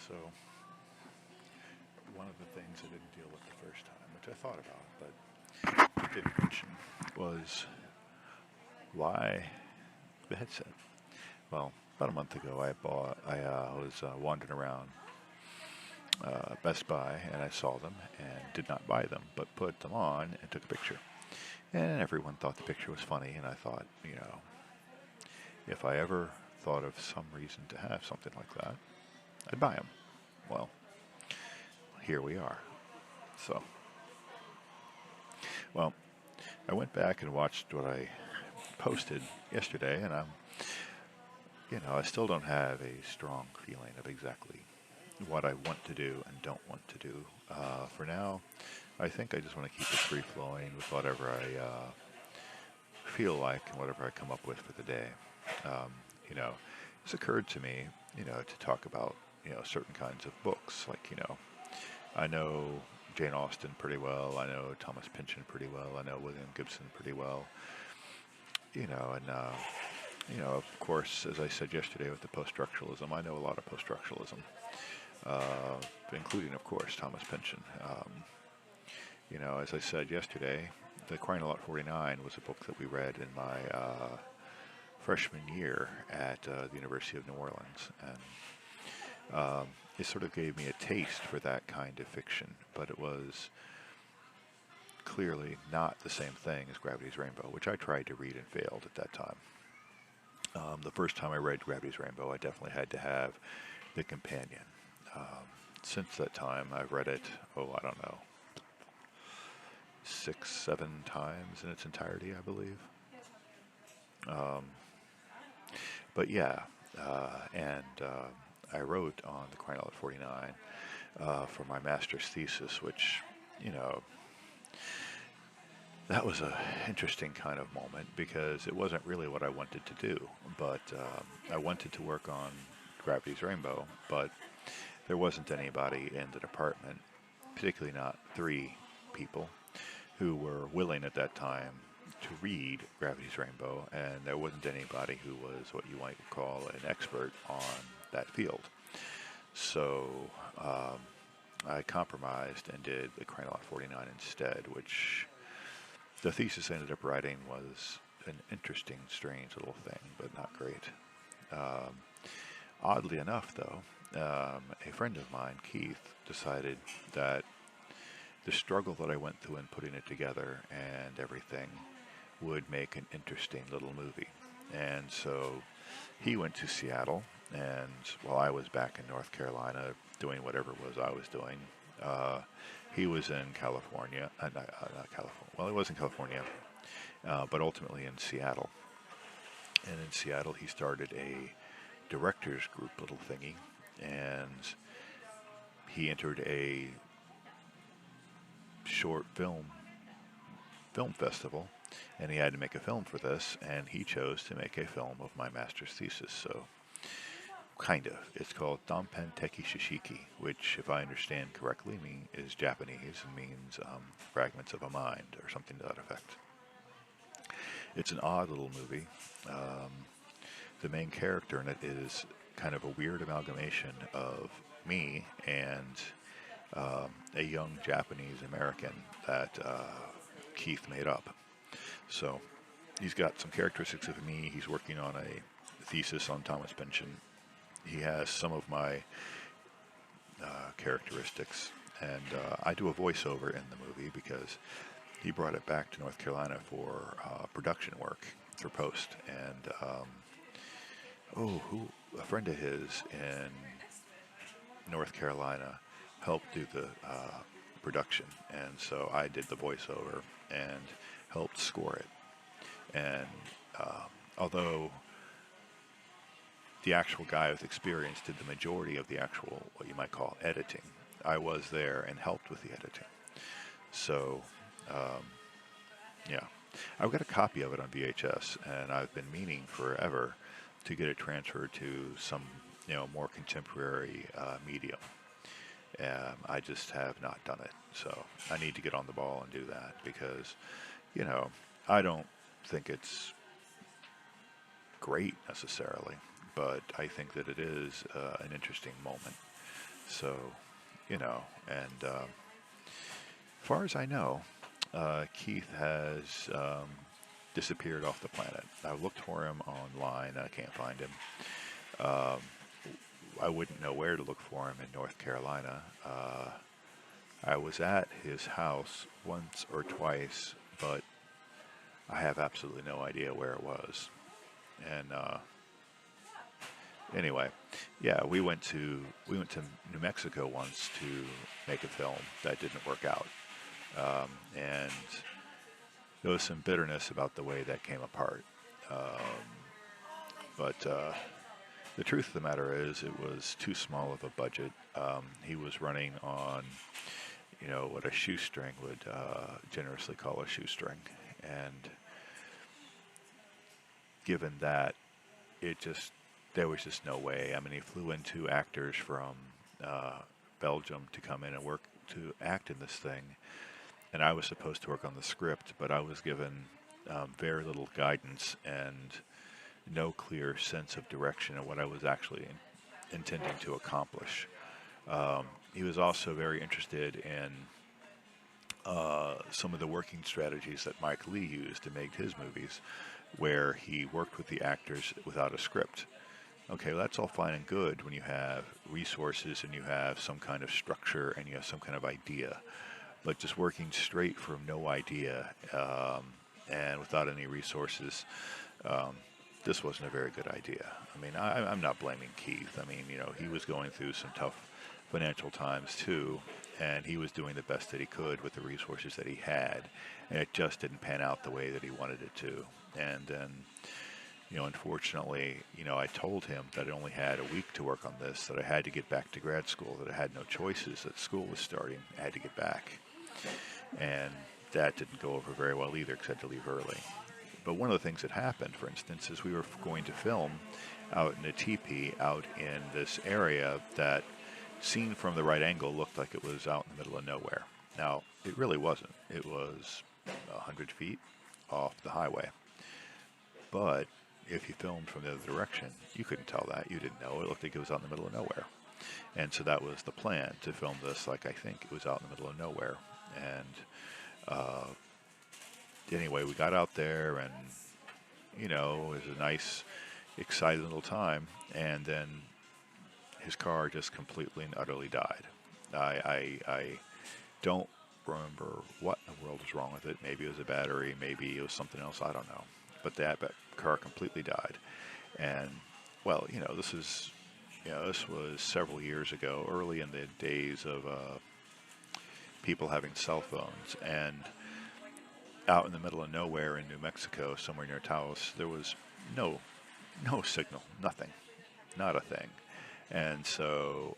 So one of the things I didn't deal with the first time, which I thought about, but I didn't mention, was why the headset. Well, about a month ago, I was wandering around Best Buy and I saw them and did not buy them, but put them on and took a picture. And everyone thought the picture was funny, and I thought, if I ever thought of some reason to have something like that, I'd buy them. Well, here we are. So, well, I went back and watched what I posted yesterday, and I still don't have a strong feeling of exactly what I want to do and don't want to do. For now, I think I just want to keep it free flowing with whatever I feel like and whatever I come up with for the day. Um, it's occurred to me, to talk about, certain kinds of books. Like, I know Jane Austen pretty well. I know Thomas Pynchon pretty well. I know William Gibson pretty well. Of course, as I said yesterday with the post-structuralism, I know a lot of post-structuralism, including, of course, Thomas Pynchon. As I said yesterday, The Crying Lot 49 was a book that we read in my freshman year at the University of New Orleans, and it sort of gave me a taste for that kind of fiction, but it was clearly not the same thing as Gravity's Rainbow, which I tried to read and failed at that time. The first time I read Gravity's Rainbow, I definitely had to have the companion. Since that time, I've read it, I don't know, 6, 7 times in its entirety, I believe. But yeah, and I wrote on the Crying Out 49 for my master's thesis, which, that was an interesting kind of moment because it wasn't really what I wanted to do. But I wanted to work on Gravity's Rainbow, but there wasn't anybody in the department, particularly not 3 people, who were willing at that time to read Gravity's Rainbow, and there wasn't anybody who was what you might call an expert on that field. So I compromised and did the Crying Out 49 instead, which the thesis I ended up writing was an interesting, strange little thing, but not great. Oddly enough, though, a friend of mine, Keith, decided that the struggle that I went through in putting it together and everything would make an interesting little movie. And so he went to Seattle, and while I was back in North Carolina doing whatever it was I was doing, he was in California, not California, well, he was in California, but ultimately in Seattle. And in Seattle, he started a directors group little thingy, and he entered a short film festival, and he had to make a film for this, and he chose to make a film of my master's thesis. So, kind of. It's called Danpen Teki Shishiki, which, if I understand correctly, is Japanese and means fragments of a mind, or something to that effect. It's an odd little movie. The main character in it is kind of a weird amalgamation of me and a young Japanese American that Keith made up. So he's got some characteristics of me. He's working on a thesis on Thomas Pynchon. He has some of my characteristics, and I do a voiceover in the movie because he brought it back to North Carolina for production work for post. And a friend of his in North Carolina helped do the production, and so I did the voiceover and helped score it. And although the actual guy with experience did the majority of the actual, what you might call, editing, I was there and helped with the editing. So, yeah. I've got a copy of it on VHS, and I've been meaning forever to get it transferred to some, more contemporary medium. I just have not done it. So I need to get on the ball and do that because, I don't think it's great necessarily, but I think that it is an interesting moment. So, and as far as I know, Keith has disappeared off the planet. I've looked for him online. I can't find him. Um, I wouldn't know where to look for him in North Carolina. I was at his house once or twice, but I have absolutely no idea where it was. And anyway, yeah, we went to New Mexico once to make a film that didn't work out, and there was some bitterness about the way that came apart. Um, but the truth of the matter is, it was too small of a budget. He was running on, what a shoestring would generously call a shoestring, and given that, it just there was just no way. I mean, he flew in two actors from uh, Belgium to come in and work to act in this thing, and I was supposed to work on the script, but I was given very little guidance and no clear sense of direction of what I was actually intending to accomplish. He was also very interested in some of the working strategies that Mike Lee used to make his movies, where he worked with the actors without a script. Okay, well, that's all fine and good when you have resources and you have some kind of structure and you have some kind of idea. But just working straight from no idea and without any resources, um, this wasn't a very good idea. I mean, I'm not blaming Keith. I mean, he was going through some tough financial times too, and he was doing the best that he could with the resources that he had, and it just didn't pan out the way that he wanted it to. And then, unfortunately, I told him that I only had a week to work on this, that I had to get back to grad school, that I had no choices, that school was starting, I had to get back. And that didn't go over very well either because I had to leave early. But one of the things that happened, for instance, is we were going to film out in a teepee out in this area that, seen from the right angle, looked like it was out in the middle of nowhere. Now, it really wasn't. It was 100 feet off the highway. But if you filmed from the other direction, you couldn't tell that. You didn't know. It looked like it was out in the middle of nowhere. And so that was the plan, to film this like I think it was out in the middle of nowhere. And uh, anyway, we got out there, and it was a nice, exciting little time. And then his car just completely and utterly died. I don't remember what in the world was wrong with it. Maybe it was a battery, maybe it was something else. I don't know. But that car completely died. And well, this was several years ago, early in the days of people having cell phones, and out in the middle of nowhere in New Mexico, somewhere near Taos, there was no signal, nothing, not a thing. And so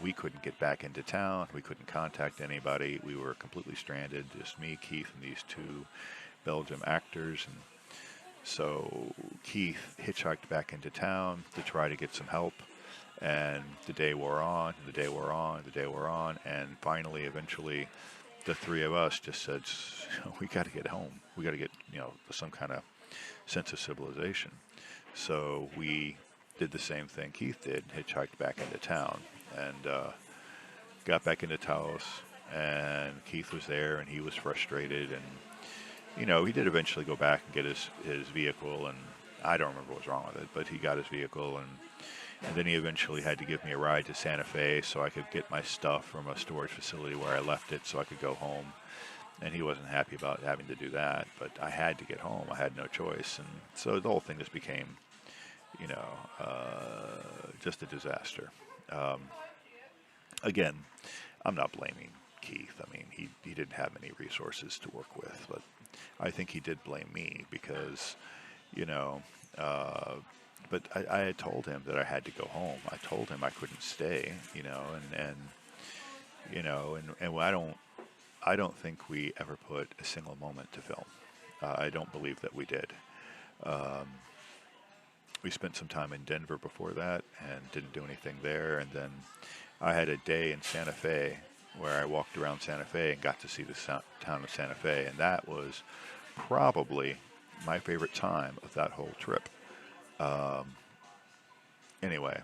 we couldn't get back into town. We couldn't contact anybody. We were completely stranded, just me, Keith, and these two Belgium actors. And so Keith hitchhiked back into town to try to get some help. And the day wore on, the day wore on, the day wore on. And finally, eventually, the three of us just said, we got to get home. We got to get, some kind of sense of civilization. So we did the same thing Keith did, hitchhiked back into town, and got back into Taos, and Keith was there, and he was frustrated, and he did eventually go back and get his vehicle, and I don't remember what was wrong with it, but he got his vehicle, and then he eventually had to give me a ride to Santa Fe so I could get my stuff from a storage facility where I left it so I could go home. And he wasn't happy about having to do that, but I had to get home. I had no choice, and so the whole thing just became just a disaster. Um, Again, I'm not blaming Keith. I mean, he didn't have many resources to work with, but I think he did blame me because, you know, uh, but I had told him that I had to go home. I told him I couldn't stay, and I don't think we ever put a single moment to film. I don't believe that we did. Um, we spent some time in Denver before that and didn't do anything there. And then I had a day in Santa Fe where I walked around Santa Fe and got to see the town of Santa Fe. And that was probably my favorite time of that whole trip. Um, anyway,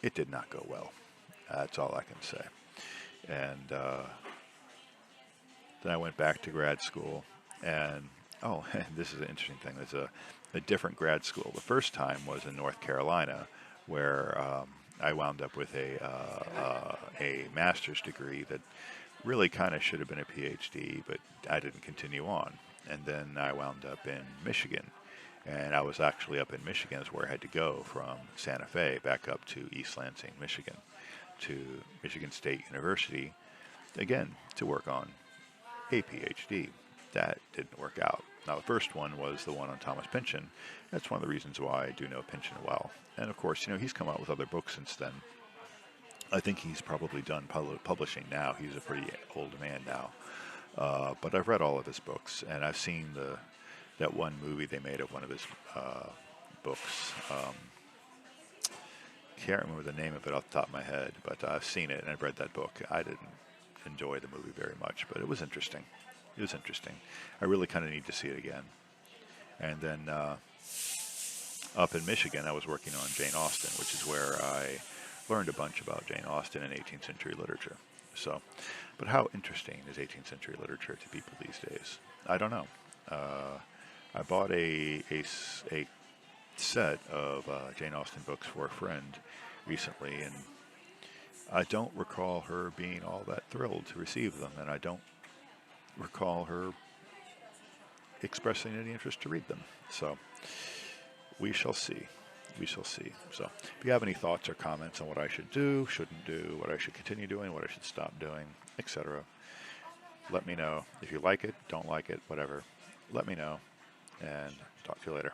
it did not go well. That's all I can say. And then I went back to grad school, and oh, this is an interesting thing. There's a different grad school. The first time was in North Carolina, where I wound up with a master's degree that really kind of should have been a PhD, but I didn't continue on. And then I wound up in Michigan, and I was actually up in Michigan is where I had to go from Santa Fe back up to East Lansing, Michigan, to Michigan State University, again, to work on a PhD. That didn't work out. Now, the first one was the one on Thomas Pynchon. That's one of the reasons why I do know Pynchon well. And of course, he's come out with other books since then. I think he's probably done publishing now. He's a pretty old man now. But I've read all of his books, and I've seen that one movie they made of one of his books. Can't remember the name of it off the top of my head, but I've seen it and I've read that book. I didn't enjoy the movie very much, but it was interesting. It was interesting. I really kind of need to see it again. And then up in Michigan, I was working on Jane Austen, which is where I learned a bunch about Jane Austen and 18th century literature. So, but how interesting is 18th century literature to people these days? I don't know. I bought a set of Jane Austen books for a friend recently, and I don't recall her being all that thrilled to receive them, and I don't recall her expressing any interest to read them. So we shall see. We shall see. So if you have any thoughts or comments on what I should do, shouldn't do, what I should continue doing, what I should stop doing, etc., let me know. If you like it, don't like it, whatever, let me know, and talk to you later.